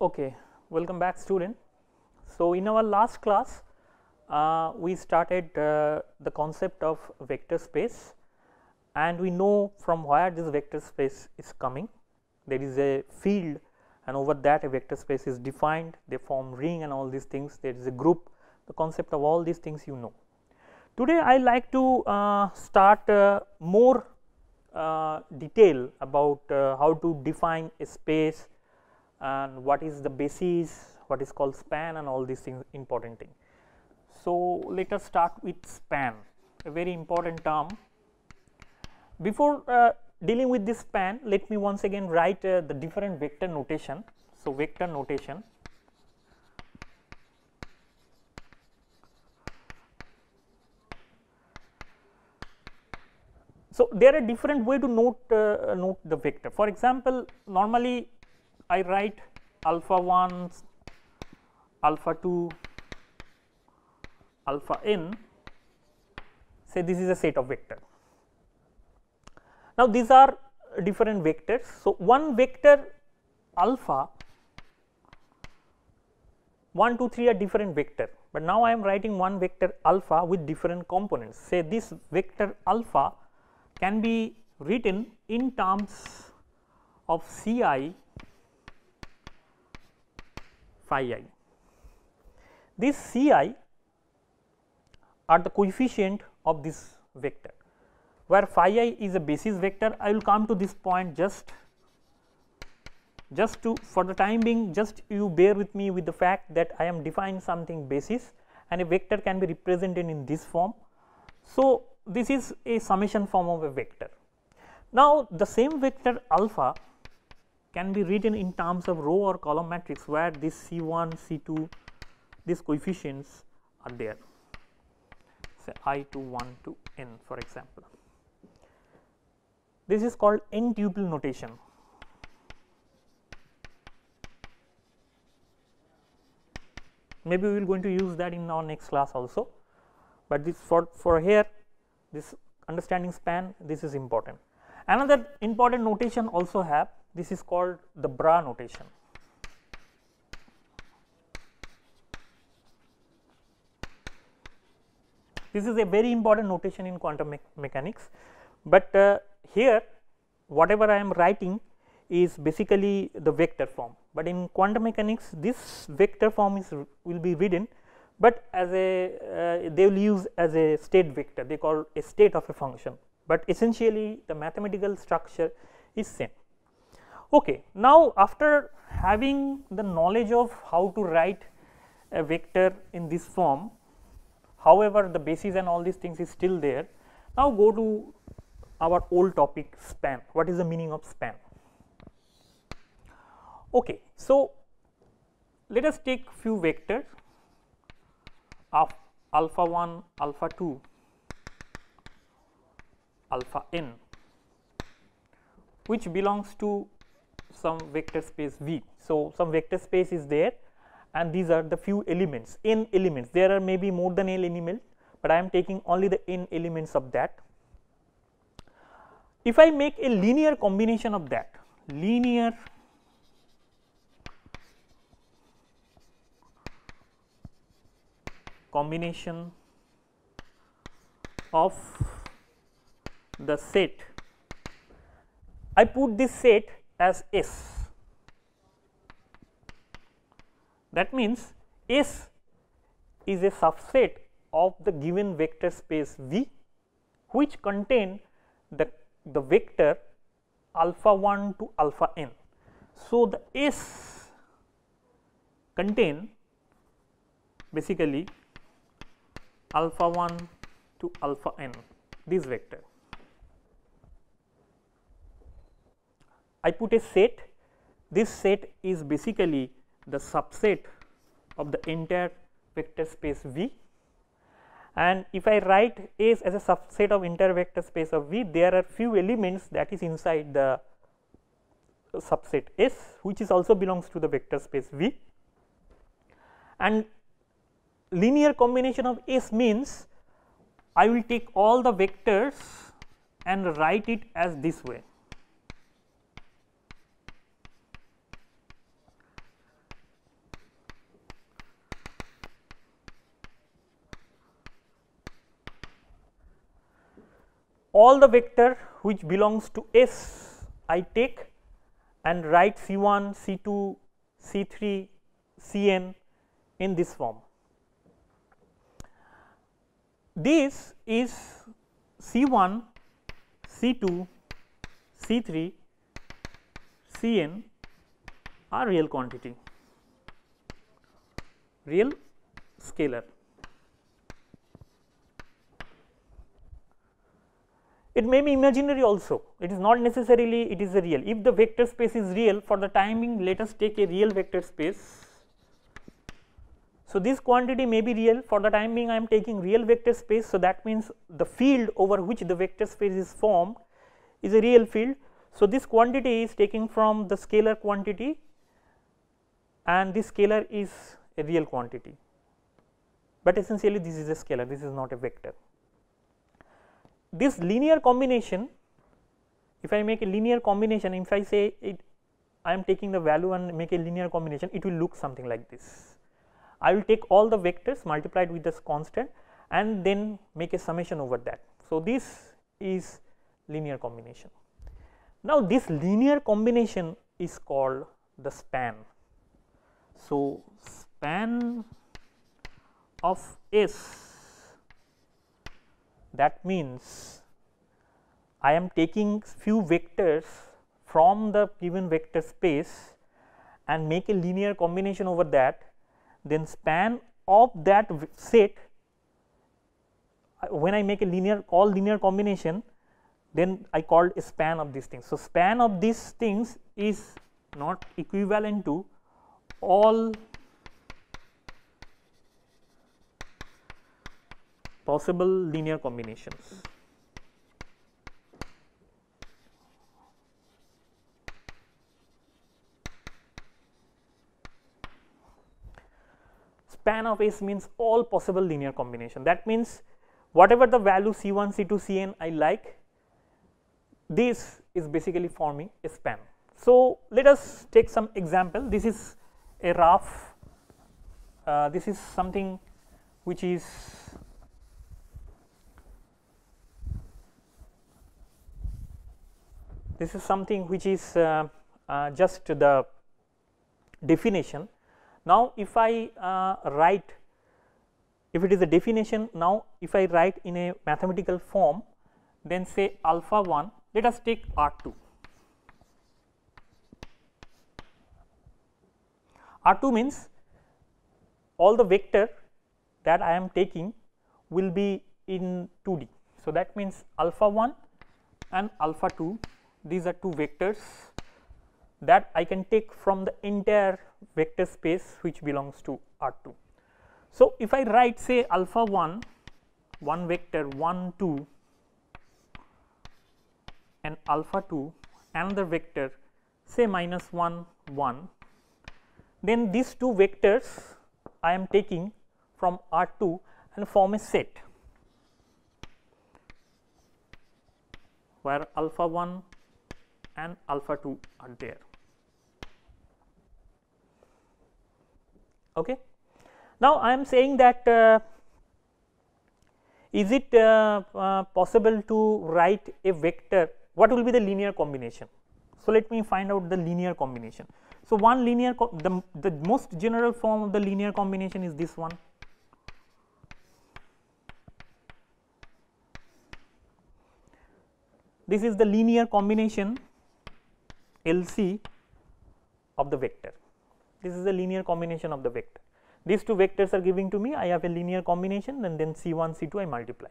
Okay, welcome back student. So, in our last class we started the concept of vector space, and we know from where this vector space is coming. There is a field and over that a vector space is defined, they form ring and all these things, there is a group, the concept of all these things you know. Today I like to start more detail about how to define a space and what is the basis, what is called span and all these things, important thing. So, let us start with span, a very important term. Before dealing with this span, let me once again write the different vector notation. So, vector notation. So, there are different way to note the vector. For example, normally I write alpha 1, alpha 2, alpha n, say this is a set of vector. Now, these are different vectors. So, one vector alpha 1, 2, 3 are different vector, but now I am writing one vector alpha with different components. Say this vector alpha can be written in terms of C I phi I. This C I are the coefficient of this vector, where phi I is a basis vector. I will come to this point just to, for the time being, just you bear with me with the fact that I am defining something basis and a vector can be represented in this form. So, this is a summation form of a vector. Now, the same vector alpha can be written in terms of row or column matrix, where this C1, C2, these coefficients are there, say I2, 1 to n for example. This is called n tuple notation. Maybe we will going to use that in our next class also, but this for here, this understanding span, this is important. Another important notation also have, this is called the bra notation. This is a very important notation in quantum mechanics, but here whatever I am writing is basically the vector form, but in quantum mechanics this vector form will be written, but as a they will use as a state vector, they call a state of a function, but essentially the mathematical structure is same. Okay, now after having the knowledge of how to write a vector in this form, however the basis and all these things is still there. Now go to our old topic, span. What is the meaning of span? Okay, so let us take few vectors of alpha 1, alpha 2, alpha n, which belongs to some vector space V. So, some vector space is there and these are the few elements, n elements. There are maybe more than n elements, but I am taking only the n elements of that. If I make a linear combination of that, linear combination of the set, I put this set as S. That means S is a subset of the given vector space V, which contain the vector alpha 1 to alpha n. So, the S contain basically alpha 1 to alpha n, this vector. I put a set, this set is basically the subset of the entire vector space V, and if I write S as a subset of entire vector space of V, there are few elements that is inside the subset S, which is also belongs to the vector space V, and linear combination of S means I will take all the vectors and write it as this way. all the vector which belongs to S I take and write C1, C2, C3, Cn in this form. This is C1, C2, C3, Cn are real quantity, real scalar. It may be imaginary also, it is not necessarily it is a real. If the vector space is real, for the time being let us take a real vector space. So, this quantity may be real, for the time being I am taking real vector space. So, that means the field over which the vector space is formed is a real field. So, this quantity is taken from the scalar quantity and this scalar is a real quantity, but essentially this is a scalar, this is not a vector. This linear combination, if I make a linear combination, if I say it, I am taking the value and make a linear combination, it will look something like this. I will take all the vectors multiplied with this constant and then make a summation over that. So, this is linear combination. Now, this linear combination is called the span. So, span of S, that means I am taking few vectors from the given vector space and make a linear combination over that, then span of that set, when I make a linear all linear combination, then I called a span of these things. So, span of these things is not equivalent to all possible linear combinations. Span of S means all possible linear combination. That means whatever the value C1, C2, Cn I like, this is basically forming a span. So, let us take some example. This is a rough, this is something which is just the definition. Now, if I write, if it is a definition, now if I write in a mathematical form, then say alpha 1, let us take R2. R2 means all the vector that I am taking will be in 2D. So, that means alpha 1 and alpha 2, these are two vectors that I can take from the entire vector space which belongs to R2. So, if I write say alpha 1, one vector 1 2 and alpha 2 another vector say minus 1 1, then these two vectors I am taking from R2 and form a set where alpha 1 and alpha 2 are there. Okay. Now, I am saying that is it possible to write a vector, what will be the linear combination? So, let me find out the linear combination. So, one linear the most general form of the linear combination is this one. This is the linear combination LC of the vector. This is the linear combination of the vector. These two vectors are giving to me, I have a linear combination and then C1, C2 I multiply.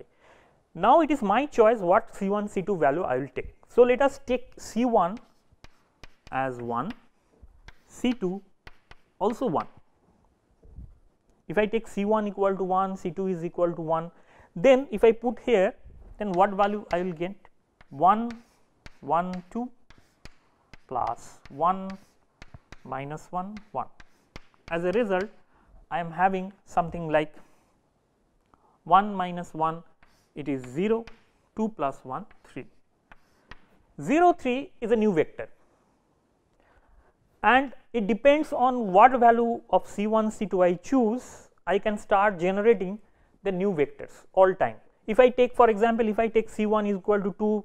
Now, it is my choice what C1, C2 value I will take. So, let us take C1 as 1, C2 also 1. If I take C1 equal to 1, C2 is equal to 1, then if I put here, then what value I will get? 1, 1, 2 plus 1 minus 1, 1. As a result, I am having something like 1 minus 1, it is 0, 2 plus 1, 3. 0, 3 is a new vector and it depends on what value of C1, C2 I choose, I can start generating the new vectors all time. If I take, for example, if I take C1 is equal to 2,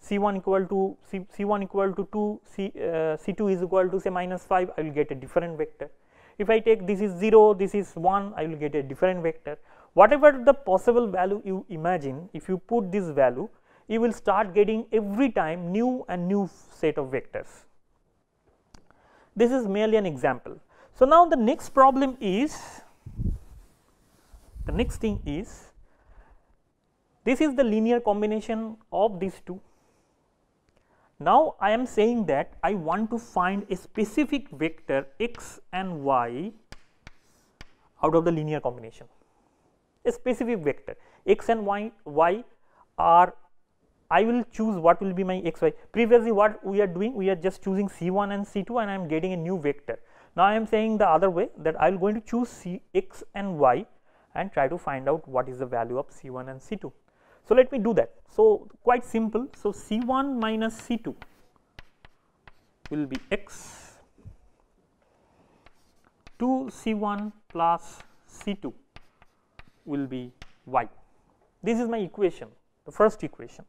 C1 equal to C1 equal to 2, C2 is equal to say minus 5, I will get a different vector. If I take this is 0, this is 1, I will get a different vector. Whatever the possible value you imagine, if you put this value, you will start getting every time new and new set of vectors. This is merely an example. So, now the next problem is, the next thing is, this is the linear combination of these two. Now, I am saying that I want to find a specific vector x and y out of the linear combination, a specific vector x and y are, I will choose what will be my x y. Previously what we are doing, we are just choosing C1 and C2 and I am getting a new vector. Now, I am saying the other way, that I am going to choose x and y and try to find out what is the value of C1 and C2. So, let me do that. So, quite simple. So, C1 minus C2 will be x, 2 C1 plus C2 will be y. This is my equation, the first equation.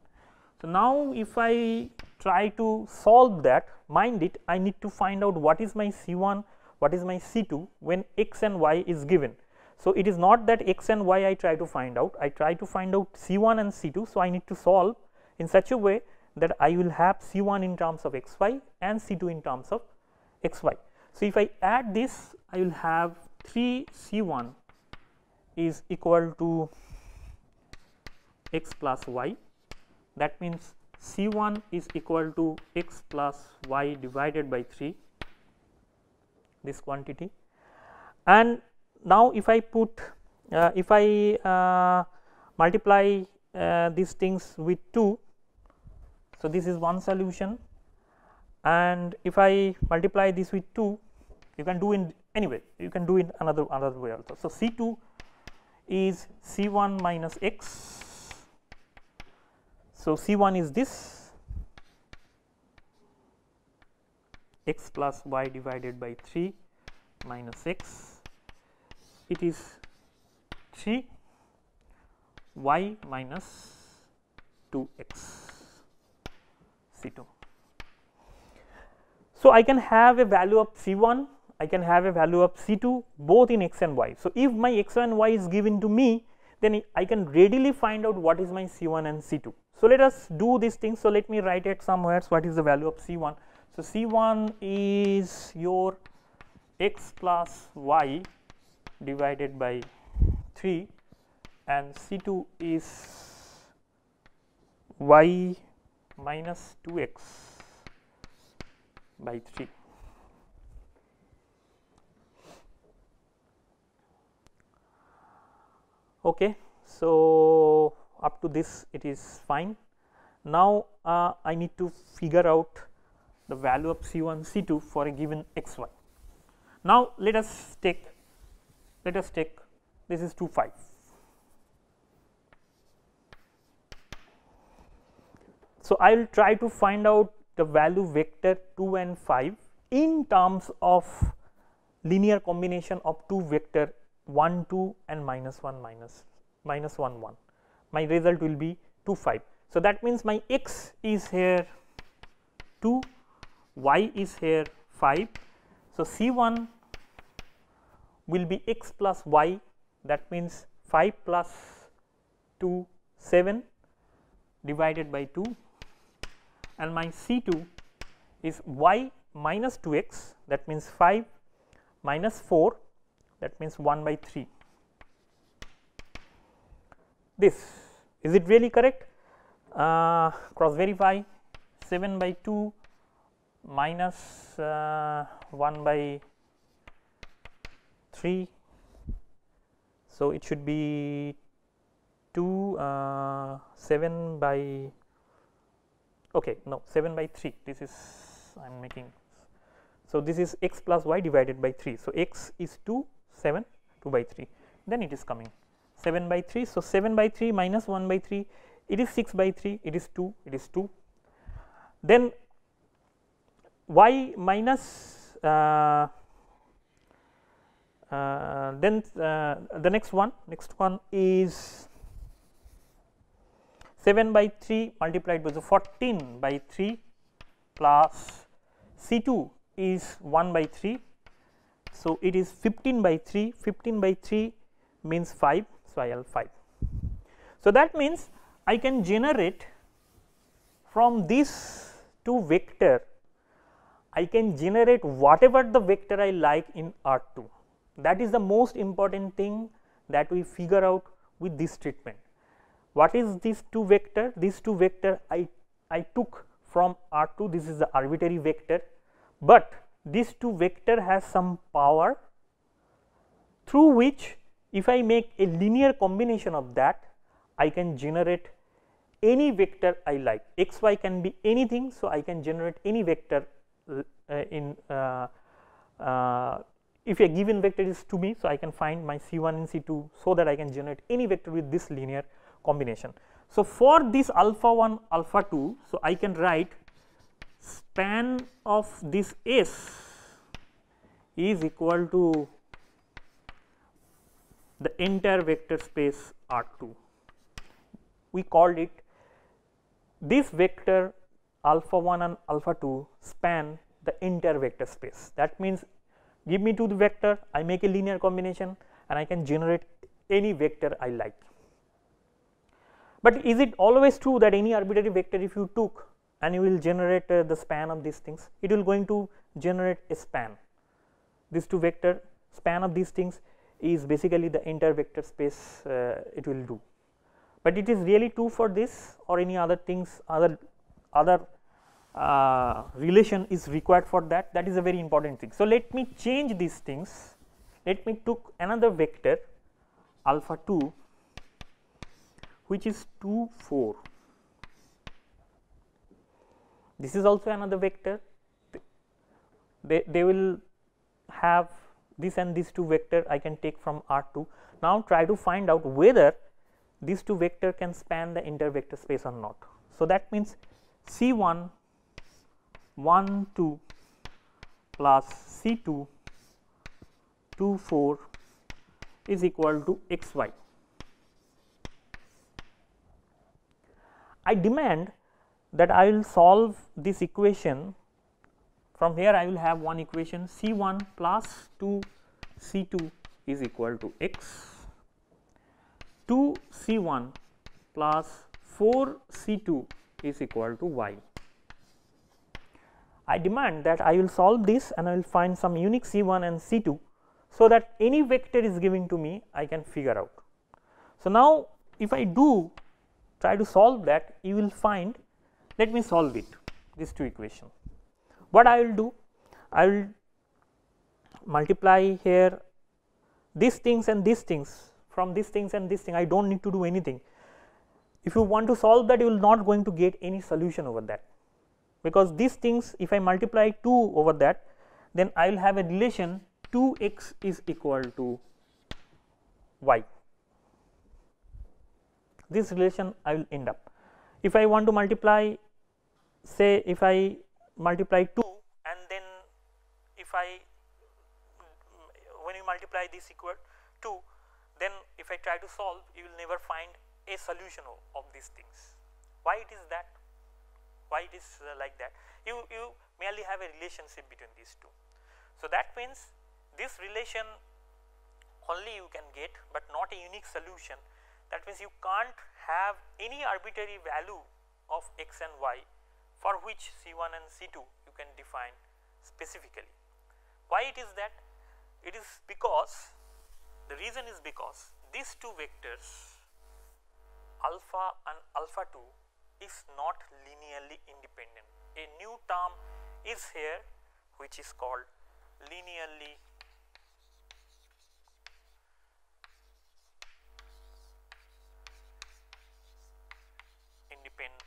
So, now if I try to solve that, mind it, I need to find out what is my C1, what is my C2 when x and y is given. So, it is not that x and y I try to find out, I try to find out C1 and C2. So, I need to solve in such a way that I will have C1 in terms of x y and C2 in terms of x y. So, if I add this, I will have 3 C1 is equal to x plus y, that means C1 is equal to x plus y divided by 3, this quantity. And now, if I put if I multiply these things with 2, so this is one solution, and if I multiply this with 2, you can do in anyway, you can do it another way also. So, C2 is C1 minus x. So, C1 is this x plus y divided by 3 minus x, it is 3 y minus 2x C2. So, I can have a value of C1, I can have a value of C2 both in x and y. So, if my x and y is given to me, then I can readily find out what is my C1 and C2. So, let us do these things. So, let me write it somewhere. So, what is the value of C1? So, C1 is your x plus y divided by 3 and C2 is y minus 2x by 3. Okay. So, up to this it is fine. Now, I need to figure out the value of C1 C2 for a given x y. Now, let us take this is 2 5. So, I will try to find out the value vector 2 and 5 in terms of linear combination of two vector 1 2 and minus 1 1. My result will be 2 5. So, that means my x is here 2, y is here 5. So, C1 will be x plus y, that means 5 plus 2 7 divided by 2, and my C2 is y minus 2x, that means 5 minus 4, that means 1 by 3. This is it really correct? Cross verify. 7 by 2 minus 1 by 3. So, it should be 2 7 by, okay, no, 7 by 3, this is I am making. So, this is x plus y divided by 3. So, x is 2 7 2 by 3, then it is coming 7 by 3. So, 7 by 3 minus 1 by 3, it is 6 by 3, it is 2, it is 2. Then y minus then the next one is 7 by 3 multiplied by 14 by 3 plus C2 is 1 by 3. So, it is 15 by 3, 15 by 3 means 5. So, I will 5. So, that means I can generate from these two vector, I can generate whatever the vector I like in R2. That is the most important thing that we figure out with this treatment. What is these two vector? These two vector I took from R2, this is the arbitrary vector, but these two vector has some power through which if I make a linear combination of that, I can generate any vector I like. X y can be anything, so I can generate any vector if a given vector is to me, so I can find my C1 and C2, so that I can generate any vector with this linear combination. So, for this alpha 1 alpha 2, so I can write span of this S is equal to the entire vector space R2. We called it this vector alpha 1 and alpha 2 span the entire vector space. That means, give me to the vector, I make a linear combination and I can generate any vector I like. But is it always true that any arbitrary vector if you took and you will generate the span of these things, it will going to generate a span. These two vector span of these things is basically the entire vector space it will do. But it is really true for this or any other things, other relation is required for that. That is a very important thing. So, let me change these things. Let me took another vector alpha 2 which is 2 4. This is also another vector. They will have this and these two vector I can take from R2. Now, try to find out whether these two vector can span the entire vector space or not. So, that means C1 1 2 plus C2 2 4 is equal to xy. I demand that I will solve this equation. From here I will have one equation C1 plus 2 C2 is equal to x, 2 C1 plus 4 C2 is equal to y. I demand that I will solve this and I will find some unique C1 and C2, so that any vector is given to me I can figure out. So, now if I do try to solve that, you will find, let me solve it, these two equations. What I will do? I will multiply here these things and these things, from these things and this thing I do not need to do anything. If you want to solve that, you will not going to get any solution over that, because these things if I multiply 2 over that, then I will have a relation 2x is equal to y. This relation I will end up. If I want to multiply, say if I multiply 2 and then if I, when you multiply this equal 2, then if I try to solve, you will never find a solution of these things. Why it is that? Why it is like that? You merely have a relationship between these two. So, that means this relation only you can get, but not a unique solution. That means you can't have any arbitrary value of x and y for which C1 and C2 you can define specifically. Why it is that? It is because, the reason is because these two vectors alpha and alpha 2 is not linearly independent. A new term is here which is called linearly independent.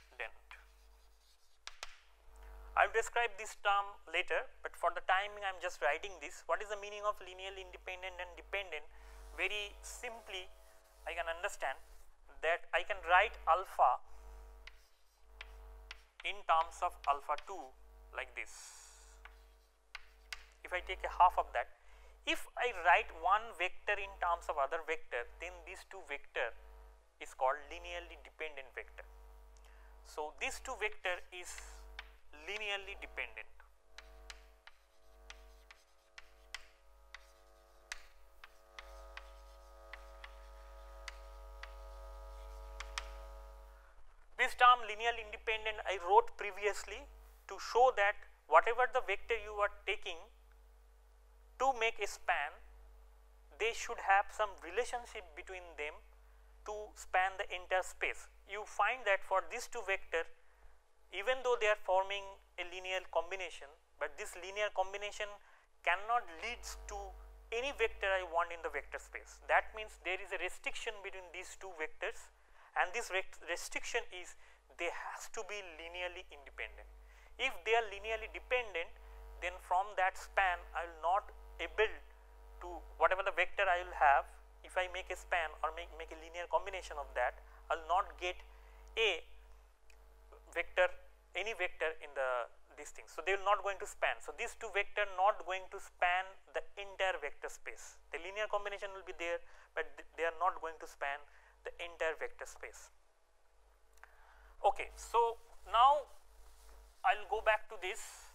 I will describe this term later, but for the timing I am just writing this. What is the meaning of linearly independent and dependent? Very simply I can understand that I can write alpha in terms of alpha 2 like this. If I take a half of that, if I write one vector in terms of other vector, then these two vector is called linearly dependent vector. So, this two vector is linearly dependent. This term linearly independent I wrote previously to show that whatever the vector you are taking to make a span, they should have some relationship between them to span the entire space. You find that for these two vector, even though they are forming a linear combination, but this linear combination cannot leads to any vector I want in the vector space. That means there is a restriction between these two vectors, and this restriction is they has to be linearly independent. If they are linearly dependent, then from that span I will not able to whatever the vector I will have, if I make a span or make a linear combination of that, I will not get a vector, any vector in the these things. So, they will not going to span. So, these two vector not going to span the entire vector space. The linear combination will be there, but they are not going to span the entire vector space. Okay. So, now I will go back to this.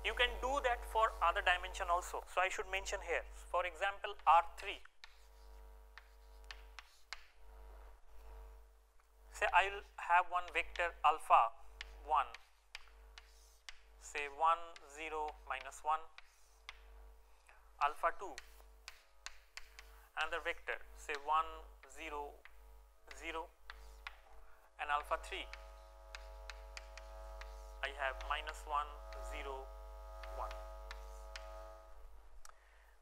You can do that for other dimension also. So, I should mention here, for example, R3. Say I will have one vector alpha 1, say 1 0 minus 1, alpha 2, another vector say 1 0 0, and alpha 3 I have minus 1 0 1.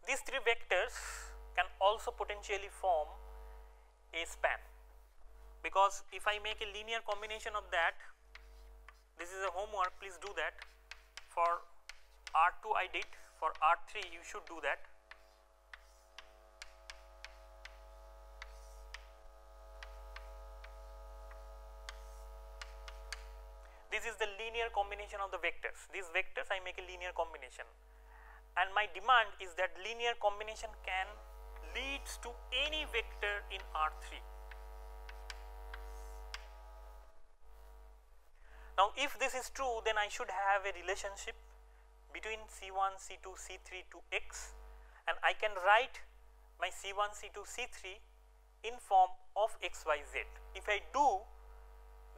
These three vectors can also potentially form a span, because if I make a linear combination of that, this is a homework, please do that. For R2 I did, for R3 you should do that. This is the linear combination of the vectors. These vectors I make a linear combination, and my demand is that linear combination can leads to any vector in R3. Now, if this is true, then I should have a relationship between C1, C2, C3 to X, and I can write my C1, C2, C3 in form of X, Y, Z. If I do,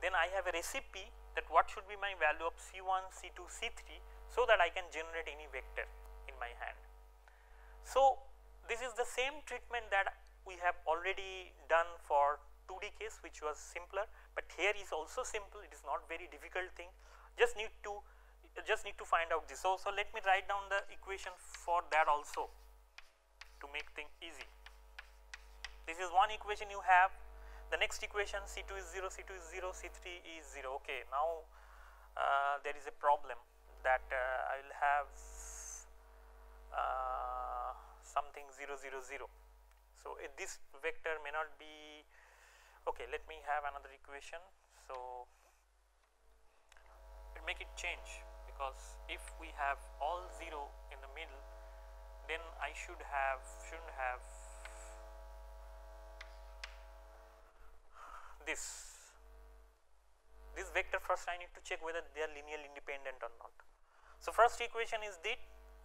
then I have a recipe that what should be my value of C1, C2, C3, so that I can generate any vector in my hand. So, this is the same treatment that we have already done for 2D case, which was simpler, but here is also simple. It is not very difficult thing. Just need to find out this. So, let me write down the equation for that also to make things easy. This is one equation you have. The next equation, C2 is 0, C2 is 0, C3 is 0. Okay, now there is a problem that I will have something 0, 0, 0. So, this vector may not be. Okay, let me have another equation. So, it make it change, because if we have all 0 in the middle, then I shouldn't have this vector. First I need to check whether they are linearly independent or not. So, first equation is that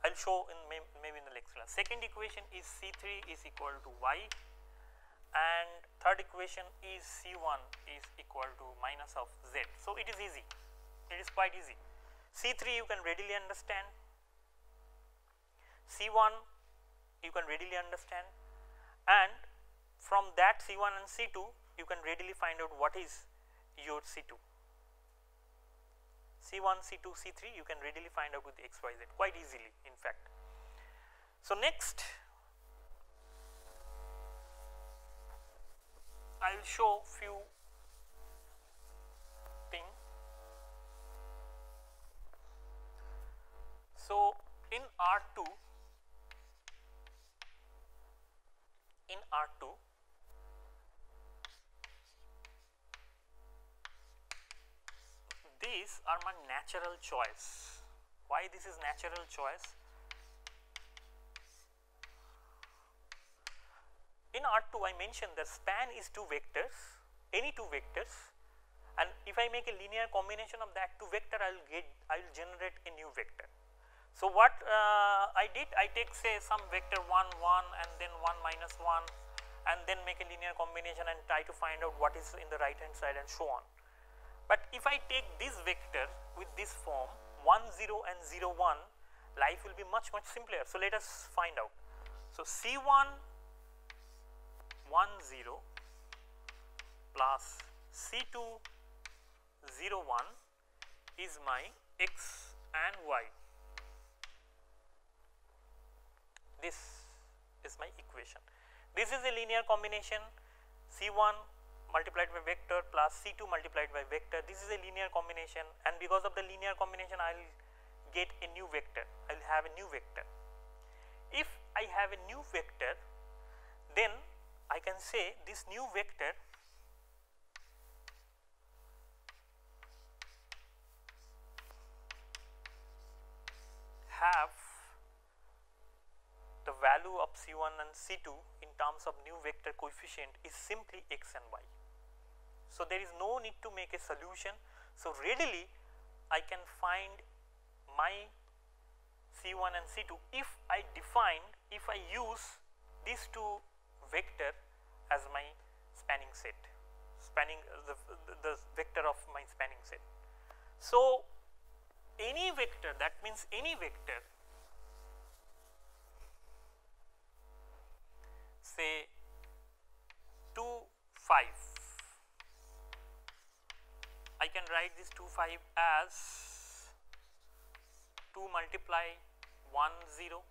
I will show in maybe in the next class. Second equation is C3 is equal to y, and third equation is C1 is equal to minus of z. So, it is easy, it is quite easy. C3 you can readily understand, C1 you can readily understand, and from that C1 and C2 you can readily find out what is your C2. C1, C2, C3 you can readily find out with X, Y, Z quite easily in fact. So, next I will show few things. So, in R2 these are my natural choice. Why this is natural choice? In R2 I mentioned the span is two vectors, any two vectors, and if I make a linear combination of that two vector, I will generate a new vector. So what I did, I take say some vector 1 1 and then 1 minus 1 and then make a linear combination and try to find out what is in the right hand side and so on. But if I take this vector with this form 1 0 and 0 1, life will be much simpler. So let us find out. So C1 1 0 plus C2 0 1 is my x and y. This is my equation. This is a linear combination, C1 multiplied by vector plus C2 multiplied by vector. This is a linear combination, and because of the linear combination I will get a new vector. I will have a new vector. If I have a new vector, then I can say this new vector have the value of C1 and C2 in terms of new vector coefficient is simply x and y. So there is no need to make a solution. So readily I can find my C1 and C2 if I use these two vector as my spanning set, the vector of my spanning set. So any vector, that means any vector, say 2 5, I can write this 2 5 as 2 multiply 1 0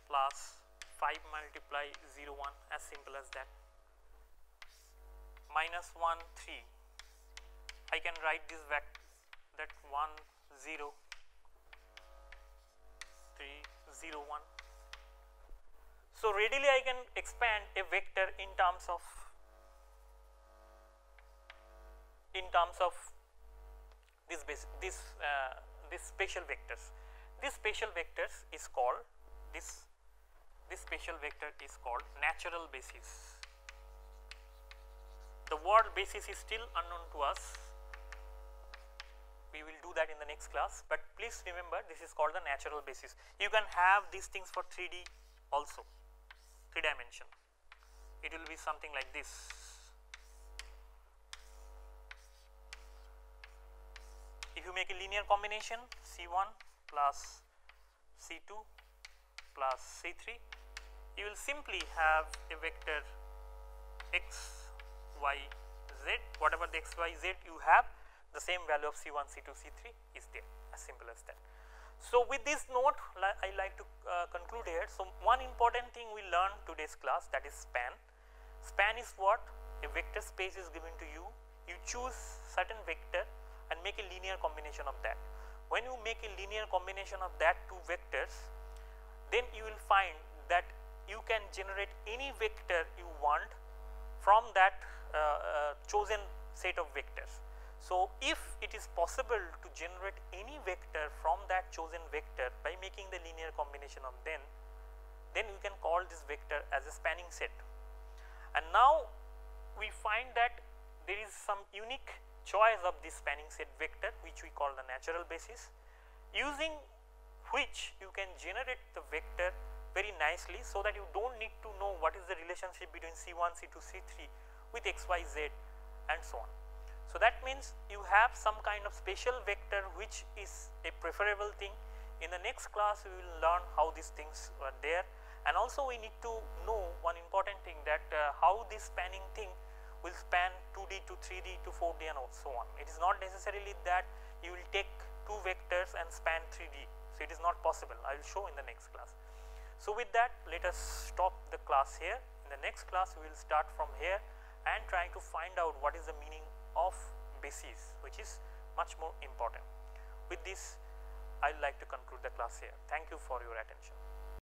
plus 5 multiply 0 1, as simple as that, minus 1 3, I can write this vector that 1 0 3 0 1. So readily I can expand a vector in terms of this spatial vectors. This spatial vectors is called this spatial vector is called natural basis. The word basis is still unknown to us. We will do that in the next class, but please remember this is called the natural basis. You can have these things for 3D also, 3 dimension. It will be something like this. If you make a linear combination C1 plus C2 plus C3, you will simply have a vector x, y, z. Whatever the x, y, z you have, the same value of C1, C2, C3 is there, as simple as that. So with this note, I like to conclude here. So one important thing we learned today's class, that is span. Span is what? A vector space is given to you. You choose certain vector and make a linear combination of that. When you make a linear combination of that two vectors, then you will find that you can generate any vector you want from that chosen set of vectors. So if it is possible to generate any vector from that chosen vector by making the linear combination of then you can call this vector as a spanning set. And now we find that there is some unique choice of this spanning set vector, which we call the natural basis, using which you can generate the vector very nicely, so that you don't need to know what is the relationship between C1, C2, C3 with x, y, z and so on. So that means you have some kind of spatial vector which is a preferable thing. In the next class we will learn how these things are there, and also we need to know one important thing, that how this spanning thing will span 2D to 3D to 4D and so on. It is not necessarily that you will take two vectors and span 3D. So it is not possible. I will show in the next class. So with that, let us stop the class here. In the next class we will start from here and try to find out what is the meaning of basis, which is much more important. With this, I would like to conclude the class here. Thank you for your attention.